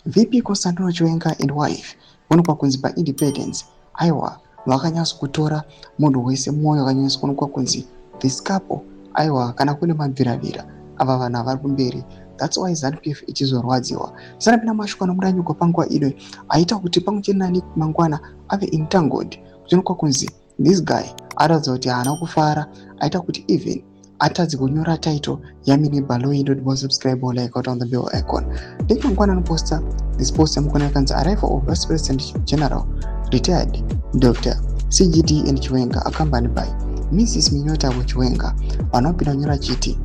VP Constantino Chiwenga and wife vanokwa kunzi paIndependence aiwa vakanyasa kutora munhu wese mwoyo wakanyasa kunokwa kunzi this couple aiwa kana kune mabviravira ava vanhu vari kumberi. That's why ZANU-PF ichizorwadziwa. Sana pina mashoko anomudanyuka panguva ino aita kuti pamwe chete nani Mangwana ave entangled kutonokwa kunzi this guy aratidza kuti haana kufara, aita kuti even atadzi kunyora title yaMinnie below. Don't subscribe or like out on the bell icon. Then Mangwana anoposta this post yamukona yakanzi arrival of Vice President General retired Dr. CGD and Chiwenga accompanied by Mrs. Chiwenga. Vanopinda kunyora chiti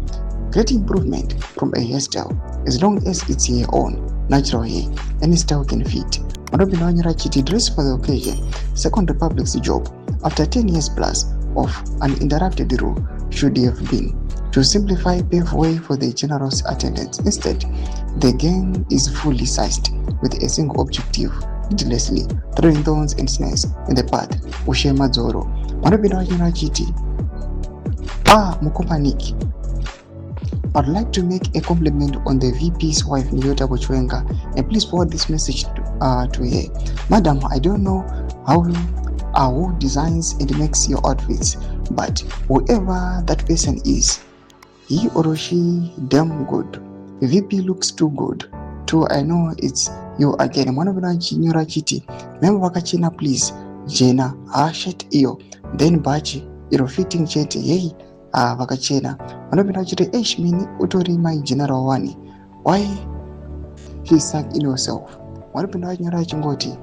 great improvement from a hairstyle as long as it's your own natural hair, any style can fit. Vanopinda kunyora chiti dress for the occasion, second republic's job after 10 years plus of uninterrupted rule should have been to simplify, pave way for the general's attendance. Instead, the game is fully sized with a single objective, needlessly throwing thorns and snares in the path. Ushema Zoro. Vanopinda kunyora chiti Mukopaniki. I'd like to make a compliment on the VP's wife, Minnie Chiwenga, and please forward this message to her. Madam, I don't know who designs and makes your outfits, but whoever that person is, he or she damn good. The VP looks too good. Too, I know it's you again. Mwana vina chinyora chiti. Memba wakachina please. Jena, shirt iyo. Then bachi, iro fitting chete. Yei. Vakachena vanopinda vachiti Minnie utori my general one, why he sunk in yourself. Vanopinda vachanyora chingoti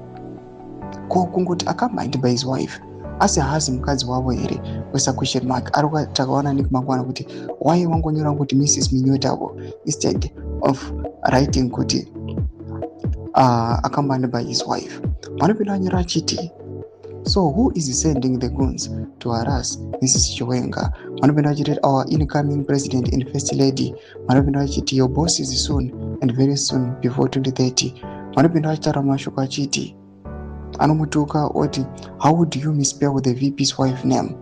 ko kungoti accompanied by his wife asi haasi mukadzi wavo here wesa question mark. Ari takaona Mangwana kuti why wangonyora kuti Mrs. Minnie instead of writing kuti accompanied by his wife. Vanopinda vachanyora chiti so who is sending the goons to harass Mrs. Chiwenga? Vanopinda vachiti our incoming president and first lady. Vanopinda vachiti your boss is soon and very soon before 2030. Vanopinda vachitaura mashoko achiti anomutuka oti how would you misspell the VP's wife name?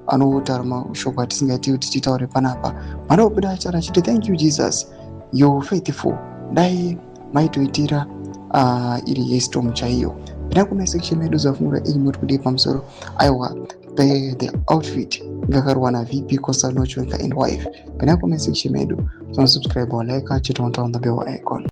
Anotaura mashoko atisingati kuti titaure panapa. Vanopinda vachitaura achiti thank you Jesus, you're faithful. Dai maitoitira iri yestorm chaiyo. Pina kuma section medu zafunga muri kudii pamusoro aiwa the outfit ngakarwa na VP Constantino Chiwenga and wife. Pina kuma section medu, subscribe or like, chita on the bell icon.